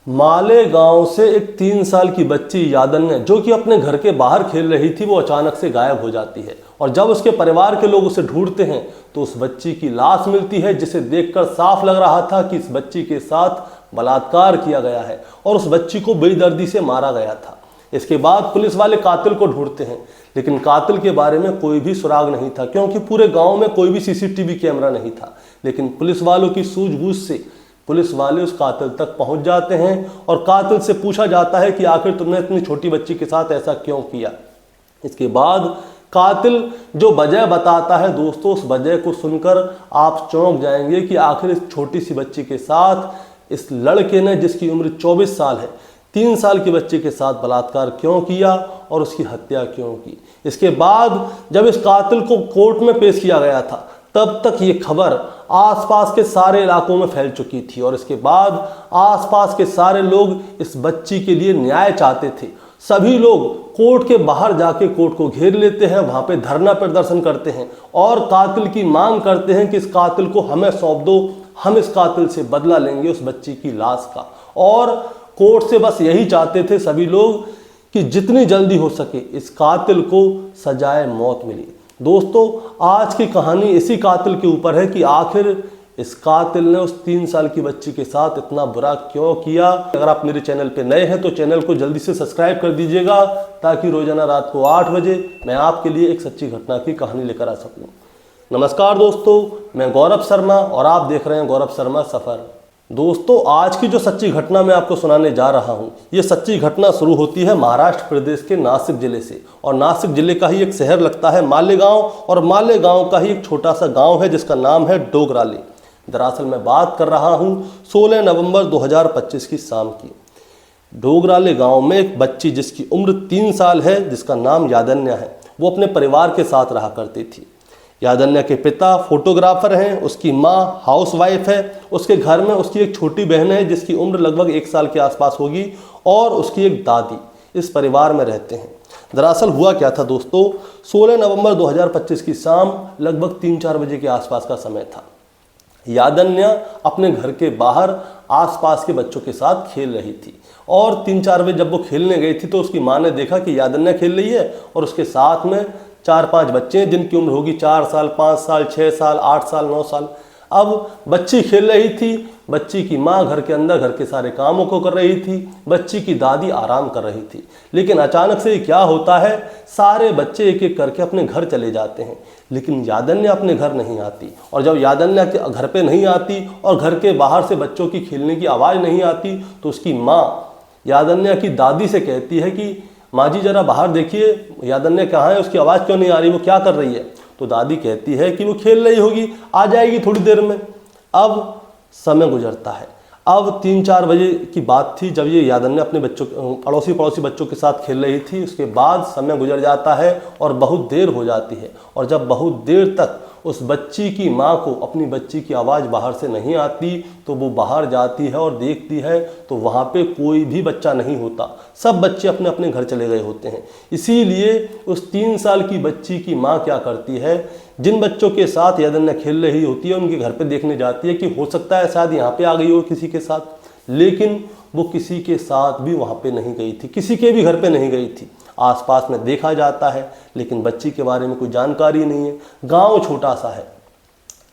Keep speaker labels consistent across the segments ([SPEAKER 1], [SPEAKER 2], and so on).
[SPEAKER 1] मालेगांव से एक 3 साल की बच्ची यादन्या जो कि अपने घर के बाहर खेल रही थी, वो अचानक से गायब हो जाती है। और जब उसके परिवार के लोग उसे ढूंढते हैं तो उस बच्ची की लाश मिलती है, जिसे देखकर साफ लग रहा था कि इस बच्ची के साथ बलात्कार किया गया है और उस बच्ची को बेदर्दी से मारा गया था। इसके बाद पुलिस वाले कातिल को ढूंढते हैं, लेकिन कातिल के बारे में कोई भी सुराग नहीं था, क्योंकि पूरे गाँव में कोई भी सीसीटीवी कैमरा नहीं था। लेकिन पुलिस वालों की सूझबूझ से पुलिस वाले उस कातिल तक पहुंच जाते हैं और कातिल से पूछा जाता है कि आखिर तुमने इतनी छोटी बच्ची के साथ ऐसा क्यों किया। इसके बाद कातिल जो वजह बताता है दोस्तों, उस वजह को सुनकर आप चौंक जाएंगे कि आखिर इस छोटी सी बच्ची के साथ इस लड़के ने, जिसकी उम्र 24 साल है, 3 साल की बच्ची के साथ बलात्कार क्यों किया और उसकी हत्या क्यों की। इसके बाद जब इस कातिल को कोर्ट में पेश किया गया था, तब तक ये खबर आसपास के सारे इलाकों में फैल चुकी थी और इसके बाद आसपास के सारे लोग इस बच्ची के लिए न्याय चाहते थे। सभी लोग कोर्ट के बाहर जाके कोर्ट को घेर लेते हैं, वहां पे धरना प्रदर्शन करते हैं और कातिल की मांग करते हैं कि इस कातिल को हमें सौंप दो, हम इस कातिल से बदला लेंगे उस बच्ची की लाश का। और कोर्ट से बस यही चाहते थे सभी लोग कि जितनी जल्दी हो सके इस कातिल को सजाए मौत मिले। दोस्तों, आज की कहानी इसी कातिल के ऊपर है कि आखिर इस कातिल ने उस 3 साल की बच्ची के साथ इतना बुरा क्यों किया। अगर आप मेरे चैनल पे नए हैं तो चैनल को जल्दी से सब्सक्राइब कर दीजिएगा, ताकि रोजाना रात को 8 बजे मैं आपके लिए एक सच्ची घटना की कहानी लेकर आ सकूं। नमस्कार दोस्तों, मैं गौरव शर्मा और आप देख रहे हैं गौरव शर्मा सफ़र। दोस्तों, आज की जो सच्ची घटना मैं आपको सुनाने जा रहा हूं, ये सच्ची घटना शुरू होती है महाराष्ट्र प्रदेश के नासिक जिले से। और नासिक जिले का ही एक शहर लगता है मालेगांव, और मालेगांव का ही एक छोटा सा गांव है जिसका नाम है डोगराले। दरअसल मैं बात कर रहा हूं 16 नवंबर 2025 की शाम की। डोगराले गाँव में एक बच्ची जिसकी उम्र 3 साल है, जिसका नाम यादन्या है, वो अपने परिवार के साथ रहा करती थी। यादन्या के पिता फोटोग्राफर हैं, उसकी माँ हाउसवाइफ है, उसके घर में उसकी एक छोटी बहन है जिसकी उम्र लगभग 1 साल के आसपास होगी, और उसकी एक दादी इस परिवार में रहते हैं। दरअसल हुआ क्या था दोस्तों, 16 नवंबर 2025 की शाम लगभग 3-4 बजे के आसपास का समय था। यादन्या अपने घर के बाहर आसपास के बच्चों के साथ खेल रही थी और 3-4 बजे जब वो खेलने गई थी तो उसकी माँ ने देखा कि यादन्या खेल रही है और उसके साथ में 4-5 बच्चे हैं जिनकी उम्र होगी 4 साल, 5 साल, 6 साल, 8 साल, 9 साल। अब बच्ची खेल रही थी, बच्ची की माँ घर के अंदर घर के सारे कामों को कर रही थी, बच्ची की दादी आराम कर रही थी। लेकिन अचानक से क्या होता है, सारे बच्चे एक एक करके अपने घर चले जाते हैं, लेकिन यादन्या अपने घर नहीं आती। और जब यादन्या के घर पे नहीं आती और घर के बाहर से बच्चों की खेलने की आवाज़ नहीं आती, तो उसकी माँ यादन्या की दादी से कहती है कि माँ जी जरा बाहर देखिए, यादन्या कहाँ है, उसकी आवाज़ क्यों नहीं आ रही, वो क्या कर रही है। तो दादी कहती है कि वो खेल रही होगी, आ जाएगी थोड़ी देर में। अब समय गुजरता है। अब 3-4 बजे की बात थी जब ये यादन्या अपने बच्चों पड़ोसी बच्चों के साथ खेल रही थी। उसके बाद समय गुजर जाता है और बहुत देर हो जाती है, और जब बहुत देर तक उस बच्ची की माँ को अपनी बच्ची की आवाज़ बाहर से नहीं आती तो वो बाहर जाती है और देखती है तो वहाँ पे कोई भी बच्चा नहीं होता, सब बच्चे अपने अपने घर चले गए होते हैं। इसीलिए उस 3 साल की बच्ची की माँ क्या करती है, जिन बच्चों के साथ यादन्या खेल रही होती है उनके घर पे देखने जाती है कि हो सकता है शायद यहाँ पे आ गई हो किसी के साथ, लेकिन वो किसी के साथ भी वहाँ पे नहीं गई थी, किसी के भी घर पे नहीं गई थी। आसपास में देखा जाता है लेकिन बच्ची के बारे में कोई जानकारी नहीं है। गांव छोटा सा है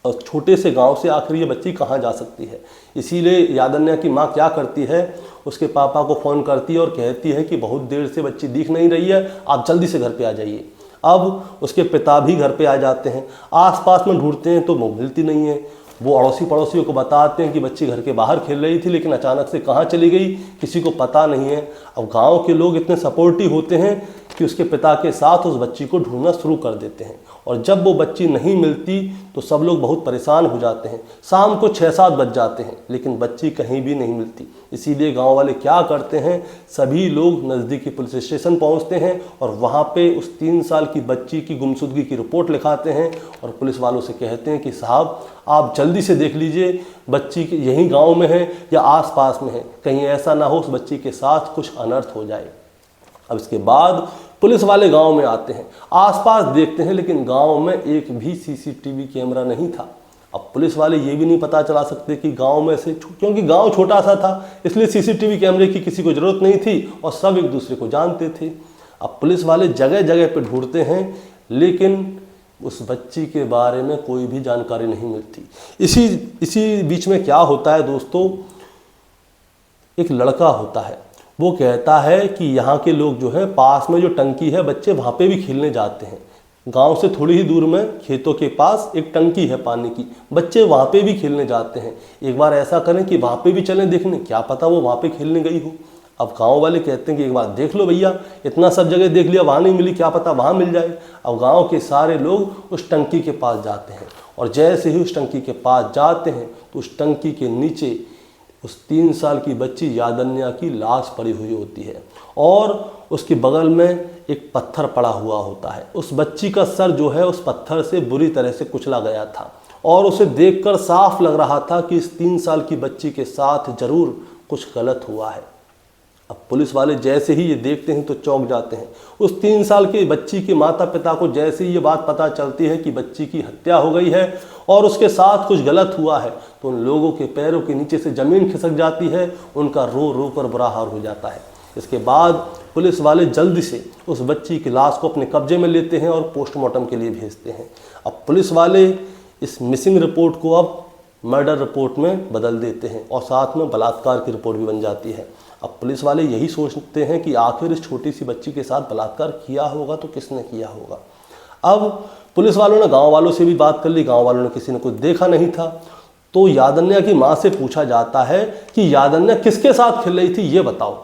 [SPEAKER 1] और छोटे से गांव से आखिर ये बच्ची कहाँ जा सकती है। इसीलिए यादन्या की माँ क्या करती है, उसके पापा को फ़ोन करती है और कहती है कि बहुत देर से बच्ची दिख नहीं रही है, आप जल्दी से घर पे आ जाइए। अब उसके पिता भी घर पे आ जाते हैं, आसपास में ढूंढते हैं तो वो मिलती नहीं है। वो अड़ोसी पड़ोसियों को बताते हैं कि बच्ची घर के बाहर खेल रही थी, लेकिन अचानक से कहाँ चली गई किसी को पता नहीं है। अब गांव के लोग इतने सपोर्टिव होते हैं कि उसके पिता के साथ उस बच्ची को ढूंढना शुरू कर देते हैं, और जब वो बच्ची नहीं मिलती तो सब लोग बहुत परेशान हो जाते हैं। शाम को 6-7 बज जाते हैं लेकिन बच्ची कहीं भी नहीं मिलती। इसीलिए गांव वाले क्या करते हैं, सभी लोग नज़दीकी पुलिस स्टेशन पहुंचते हैं और वहां पे उस 3 साल की बच्ची की गुमशुदगी की रिपोर्ट लिखाते हैं और पुलिस वालों से कहते हैं कि साहब आप जल्दी से देख लीजिए बच्ची यहीं गाँव में है या आस-पास में है, कहीं ऐसा ना हो उस बच्ची के साथ कुछ अनर्थ हो जाए। अब इसके बाद पुलिस वाले गांव में आते हैं, आसपास देखते हैं, लेकिन गांव में एक भी सीसीटीवी कैमरा नहीं था। अब पुलिस वाले ये भी नहीं पता चला सकते कि गांव में से, क्योंकि गांव छोटा सा था इसलिए सीसीटीवी कैमरे की किसी को ज़रूरत नहीं थी और सब एक दूसरे को जानते थे। अब पुलिस वाले जगह जगह पे ढूंढते हैं लेकिन उस बच्ची के बारे में कोई भी जानकारी नहीं मिलती। इसी बीच में क्या होता है दोस्तों, एक लड़का होता है, वो कहता है कि यहाँ के लोग जो है पास में जो टंकी है बच्चे वहाँ पे भी खेलने जाते हैं। गांव से थोड़ी ही दूर में खेतों के पास एक टंकी है पानी की, बच्चे वहाँ पे भी खेलने जाते हैं। एक बार ऐसा करें कि वहाँ पे भी चलें देखने, क्या पता वो वहाँ पे खेलने गई हो। अब गांव वाले कहते हैं कि एक बार देख लो भैया, इतना सब जगह देख लिया, वहाँ नहीं मिली, क्या पता वहाँ मिल जाए। अब गाँव के सारे लोग उस टंकी के पास जाते हैं और जैसे ही उस टंकी के पास जाते हैं तो उस टंकी के नीचे उस 3 साल की बच्ची यादन्या की लाश पड़ी हुई होती है और उसके बगल में एक पत्थर पड़ा हुआ होता है। उस बच्ची का सर जो है उस पत्थर से बुरी तरह से कुचला गया था और उसे देखकर साफ लग रहा था कि इस 3 साल की बच्ची के साथ जरूर कुछ गलत हुआ है। अब पुलिस वाले जैसे ही ये देखते हैं तो चौंक जाते हैं। उस 3 साल की बच्ची के माता पिता को जैसे ही ये बात पता चलती है कि बच्ची की हत्या हो गई है और उसके साथ कुछ गलत हुआ है तो उन लोगों के पैरों के नीचे से ज़मीन खिसक जाती है, उनका रो रो कर बुरा हाल हो जाता है। इसके बाद पुलिस वाले जल्दी से उस बच्ची की लाश को अपने कब्जे में लेते हैं और पोस्टमार्टम के लिए भेजते हैं। अब पुलिस वाले इस मिसिंग रिपोर्ट को अब मर्डर रिपोर्ट में बदल देते हैं और साथ में बलात्कार की रिपोर्ट भी बन जाती है। अब पुलिस वाले यही सोचते हैं कि आखिर इस छोटी सी बच्ची के साथ बलात्कार किया होगा तो किसने किया होगा। अब पुलिस वालों ने गांव वालों से भी बात कर ली, गांव वालों ने किसी ने कुछ देखा नहीं था। तो यादन्या की माँ से पूछा जाता है कि यादन्या किसके साथ खेल रही थी ये बताओ।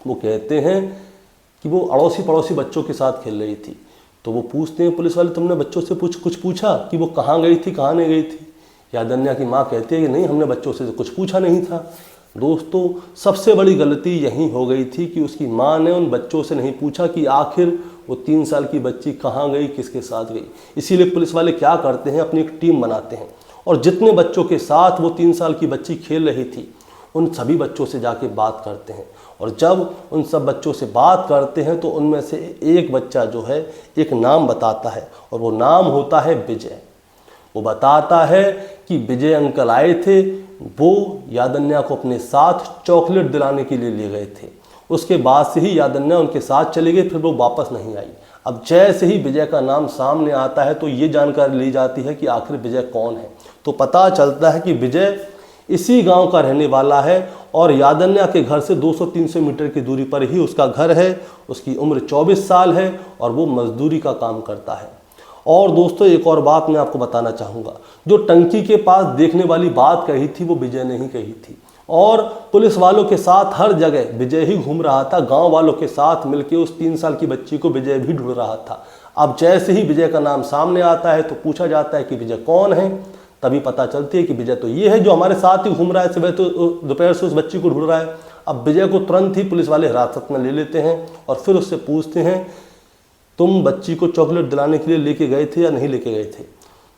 [SPEAKER 1] वो कहते हैं कि वो अड़ोसी पड़ोसी बच्चों के साथ खेल रही थी। तो वो पूछते हैं पुलिस वाले, तुमने बच्चों से कुछ पूछा कि वो कहाँ गई थी कहाँ नहीं गई थी। यादन्या की माँ कहती है कि नहीं, हमने बच्चों से कुछ पूछा नहीं था। दोस्तों सबसे बड़ी गलती यही हो गई थी कि उसकी माँ ने उन बच्चों से नहीं पूछा कि आखिर वो 3 साल की बच्ची कहाँ गई, किसके साथ गई। इसीलिए पुलिस वाले क्या करते हैं, अपनी एक टीम बनाते हैं और जितने बच्चों के साथ वो 3 साल की बच्ची खेल रही थी उन सभी बच्चों से जाके बात करते हैं। और जब उन सब बच्चों से बात करते हैं तो उनमें से एक बच्चा जो है एक नाम बताता है और वो नाम होता है विजय। वो बताता है कि विजय अंकल आए थे, वो यादन्या को अपने साथ चॉकलेट दिलाने के लिए ले गए थे। उसके बाद से ही यादन्या उनके साथ चली गई, फिर वो वापस नहीं आई। अब जैसे ही विजय का नाम सामने आता है तो ये जानकारी ली जाती है कि आखिर विजय कौन है। तो पता चलता है कि विजय इसी गांव का रहने वाला है और यादन्या के घर से 200-300 मीटर की दूरी पर ही उसका घर है। उसकी उम्र 24 साल है और वो मजदूरी का काम करता है। और दोस्तों एक और बात मैं आपको बताना चाहूँगा, जो टंकी के पास देखने वाली बात कही थी वो विजय ने ही कही थी और पुलिस वालों के साथ हर जगह विजय ही घूम रहा था। गांव वालों के साथ मिलकर उस 3 साल की बच्ची को विजय भी ढूंढ रहा था। अब जैसे ही विजय का नाम सामने आता है तो पूछा जाता है कि विजय कौन है। तभी पता चलती है कि विजय तो ये है जो हमारे साथ ही घूम रहा है, सुबह तो दोपहर से उस बच्ची को ढूंढ रहा है। अब विजय को तुरंत ही पुलिस वाले हिरासत में ले लेते हैं और फिर उससे पूछते हैं, तुम बच्ची को चॉकलेट दिलाने के लिए लेके गए थे या नहीं लेके गए थे।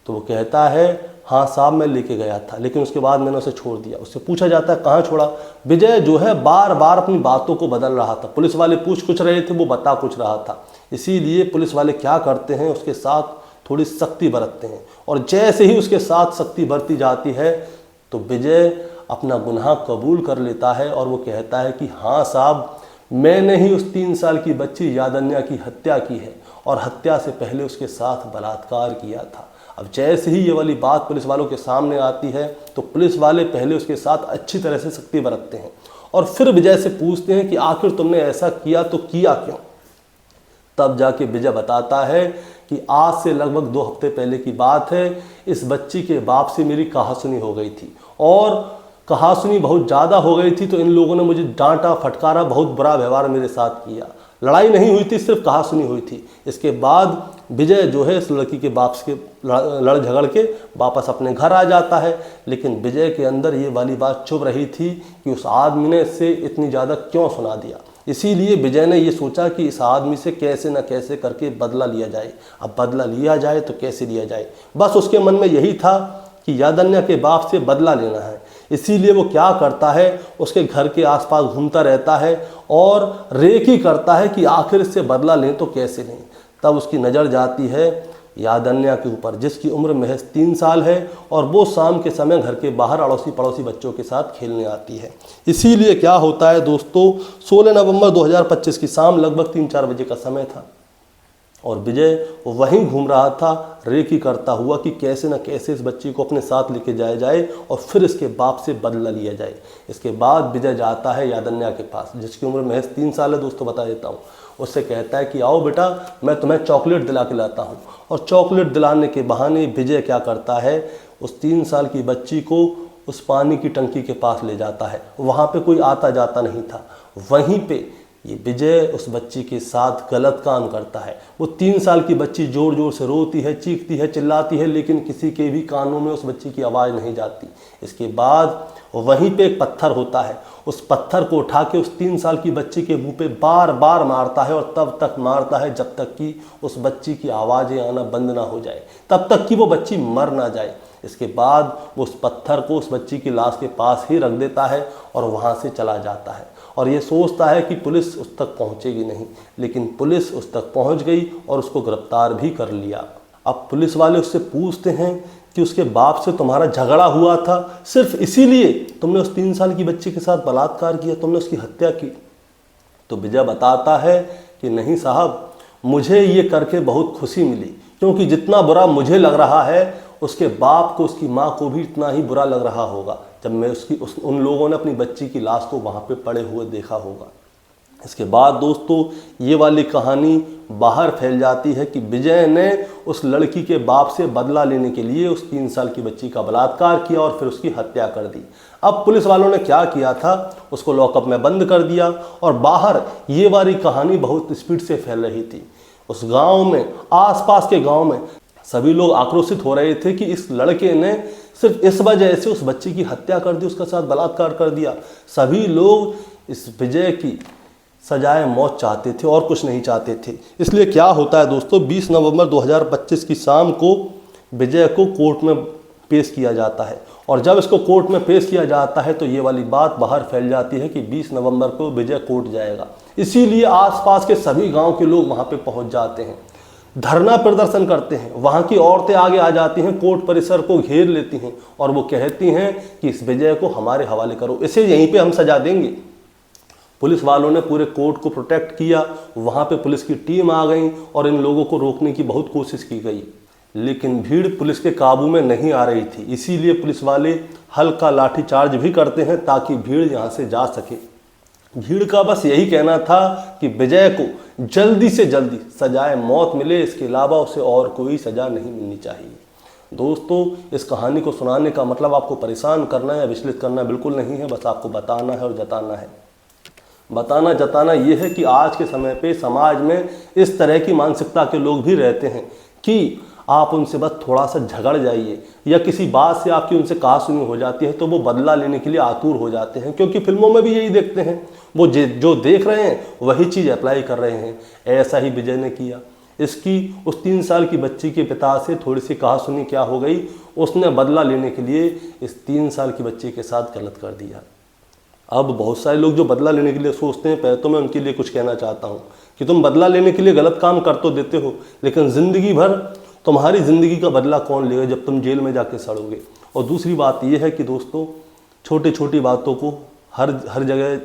[SPEAKER 1] तो वो कहता है, हाँ साहब मैं लेके गया था, लेकिन उसके बाद मैंने उसे छोड़ दिया। उससे पूछा जाता है कहाँ छोड़ा। विजय जो है बार बार अपनी बातों को बदल रहा था। पुलिस वाले पूछ कुछ रहे थे, वो बता कुछ रहा था। इसीलिए पुलिस वाले क्या करते हैं, उसके साथ थोड़ी सख्ती बरतते हैं और जैसे ही उसके साथ सख्ती बरती जाती है तो विजय अपना गुनाह कबूल कर लेता है और वो कहता है कि हाँ साहब, मैंने ही उस 3 साल की बच्ची यादन्या की हत्या की है और हत्या से पहले उसके साथ बलात्कार किया था। अब जैसे ही ये वाली बात पुलिस वालों के सामने आती है तो पुलिस वाले पहले उसके साथ अच्छी तरह से सख्ती बरतते हैं और फिर विजय से पूछते हैं कि आखिर तुमने ऐसा किया तो किया क्यों। तब जाके विजय बताता है कि आज से लगभग 2 हफ्ते पहले की बात है, इस बच्ची के बाप से मेरी कहासुनी हो गई थी और कहासुनी बहुत ज़्यादा हो गई थी तो इन लोगों ने मुझे डांटा फटकारा, बहुत बुरा व्यवहार मेरे साथ किया। लड़ाई नहीं हुई थी, सिर्फ कहासुनी हुई थी। इसके बाद विजय जो है इस लड़की के बाप से लड़ झगड़ के वापस अपने घर आ जाता है। लेकिन विजय के अंदर ये वाली बात चुभ रही थी कि उस आदमी ने इससे इतनी ज़्यादा क्यों सुना दिया। इसीलिए विजय ने ये सोचा कि इस आदमी से कैसे न कैसे करके बदला लिया जाए। अब बदला लिया जाए तो कैसे लिया जाए, बस उसके मन में यही था कि यादन्या के बाप से बदला लेना है। इसीलिए वो क्या करता है, उसके घर के आसपास घूमता रहता है और रेकी करता है कि आखिर इससे बदला लें तो कैसे लें। तब उसकी नज़र जाती है यादन्या के ऊपर, जिसकी उम्र महज 3 साल है और वो शाम के समय घर के बाहर अड़ोसी पड़ोसी बच्चों के साथ खेलने आती है। इसीलिए क्या होता है दोस्तों, 16 नवंबर 2025 की शाम लगभग 3-4 बजे का समय था और विजय वहीं घूम रहा था रेकी करता हुआ कि कैसे न कैसे इस बच्ची को अपने साथ लेके जाया जाए और फिर इसके बाप से बदला लिया जाए। इसके बाद विजय जाता है यादन्या के पास, जिसकी उम्र महज 3 साल है दोस्तों, बता देता हूँ। उससे कहता है कि आओ बेटा, मैं तुम्हें चॉकलेट दिला के लाता हूँ। और चॉकलेट दिलाने के बहाने विजय क्या करता है, उस 3 साल की बच्ची को उस पानी की टंकी के पास ले जाता है। वहाँ पे कोई आता जाता नहीं था। वहीं पे ये विजय उस बच्ची के साथ गलत काम करता है। वो 3 साल की बच्ची जोर जोर से रोती है, चीखती है, चिल्लाती है, लेकिन किसी के भी कानों में उस बच्ची की आवाज़ नहीं जाती। इसके बाद वहीं पे एक पत्थर होता है, उस पत्थर को उठा के उस 3 साल की बच्ची के मुंह पे बार बार मारता है और तब तक मारता है जब तक कि उस बच्ची की आवाज़ें आना बंद ना हो जाए, तब तक कि वो बच्ची मर ना जाए। इसके बाद वो उस पत्थर को उस बच्ची की लाश के पास ही रख देता है और वहाँ से चला जाता है और ये सोचता है कि पुलिस उस तक पहुँचेगी नहीं, लेकिन पुलिस उस तक पहुँच गई और उसको गिरफ्तार भी कर लिया। अब पुलिस वाले उससे पूछते हैं कि उसके बाप से तुम्हारा झगड़ा हुआ था, सिर्फ इसीलिए तुमने उस 3 साल की बच्ची के साथ बलात्कार किया, तुमने उसकी हत्या की? तो विजय बताता है कि नहीं साहब, मुझे ये करके बहुत खुशी मिली, क्योंकि जितना बुरा मुझे लग रहा है उसके बाप को, उसकी माँ को भी इतना ही बुरा लग रहा होगा जब मैं उन लोगों ने अपनी बच्ची की लाश को वहाँ पे पड़े हुए देखा होगा। इसके बाद दोस्तों ये वाली कहानी बाहर फैल जाती है कि विजय ने उस लड़की के बाप से बदला लेने के लिए उस 3 साल की बच्ची का बलात्कार किया और फिर उसकी हत्या कर दी। अब पुलिस वालों ने क्या किया था, उसको लॉकअप में बंद कर दिया और बाहर ये वाली कहानी बहुत स्पीड से फैल रही थी। उस गाँव में, आसपास के गाँव में सभी लोग आक्रोशित हो रहे थे कि इस लड़के ने सिर्फ इस वजह से उस बच्ची की हत्या कर दी, उसके साथ बलात्कार कर दिया। सभी लोग इस विजय की सजाए मौत चाहते थे और कुछ नहीं चाहते थे। इसलिए क्या होता है दोस्तों, 20 नवंबर 2025 की शाम को विजय को कोर्ट में पेश किया जाता है और जब इसको कोर्ट में पेश किया जाता है तो ये वाली बात बाहर फैल जाती है कि 20 नवंबर को विजय कोर्ट जाएगा। इसीलिए आसपास के सभी गांव के लोग वहां पे पहुंच जाते हैं, धरना प्रदर्शन करते हैं। वहाँ की औरतें आगे आ जाती हैं, कोर्ट परिसर को घेर लेती हैं और वो कहती हैं कि इस विजय को हमारे हवाले करो, इसे यहीं पे हम सजा देंगे। पुलिस वालों ने पूरे कोर्ट को प्रोटेक्ट किया, वहाँ पे पुलिस की टीम आ गई और इन लोगों को रोकने की बहुत कोशिश की गई, लेकिन भीड़ पुलिस के काबू में नहीं आ रही थी। इसीलिए पुलिस वाले हल्का लाठीचार्ज भी करते हैं ताकि भीड़ यहाँ से जा सके। भीड़ का बस यही कहना था कि विजय को जल्दी से जल्दी सजाए मौत मिले, इसके अलावा उसे और कोई सजा नहीं मिलनी चाहिए। दोस्तों इस कहानी को सुनाने का मतलब आपको परेशान करना या विचलित करना बिल्कुल नहीं है, बस आपको बताना है और जताना है। बताना जताना ये है कि आज के समय पे समाज में इस तरह की मानसिकता के लोग भी रहते हैं कि आप उनसे बस थोड़ा सा झगड़ जाइए या किसी बात से आपकी उनसे कहासुनी हो जाती है तो वो बदला लेने के लिए आतुर हो जाते हैं, क्योंकि फिल्मों में भी यही देखते हैं, वो जो देख रहे हैं वही चीज़ अप्लाई कर रहे हैं। ऐसा ही विजय ने किया। इसकी उस 3 साल की बच्ची के पिता से थोड़ी सी कहासुनी क्या हो गई, उसने बदला लेने के लिए इस 3 साल की बच्ची के साथ गलत कर दिया। अब बहुत सारे लोग जो बदला लेने के लिए सोचते हैं, पहले तो मैं उनके लिए कुछ कहना चाहता हूँ कि तुम बदला लेने के लिए गलत काम कर तो देते हो, लेकिन ज़िंदगी भर तुम्हारी ज़िंदगी का बदला कौन लेगा जब तुम जेल में जाके सड़ोगे। और दूसरी बात यह है कि दोस्तों छोटी छोटी बातों को हर जगह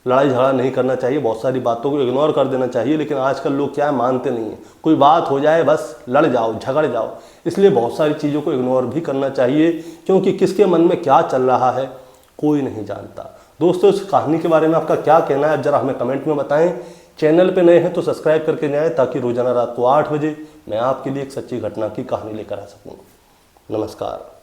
[SPEAKER 1] लड़ाई झगड़ा नहीं करना चाहिए, बहुत सारी बातों को इग्नोर कर देना चाहिए, लेकिन आजकल लोग क्या है, मानते नहीं हैं। कोई बात हो जाए बस लड़ जाओ, झगड़ जाओ। इसलिए बहुत सारी चीज़ों को इग्नोर भी करना चाहिए, क्योंकि किसके मन में क्या चल रहा है कोई नहीं जानता। दोस्तों इस कहानी के बारे में आपका क्या कहना है, ज़रा हमें कमेंट में बताएं। चैनल पे नए हैं तो सब्सक्राइब करके जाएं ताकि रोजाना रात को 8 बजे मैं आपके लिए एक सच्ची घटना की कहानी लेकर आ सकूं। नमस्कार।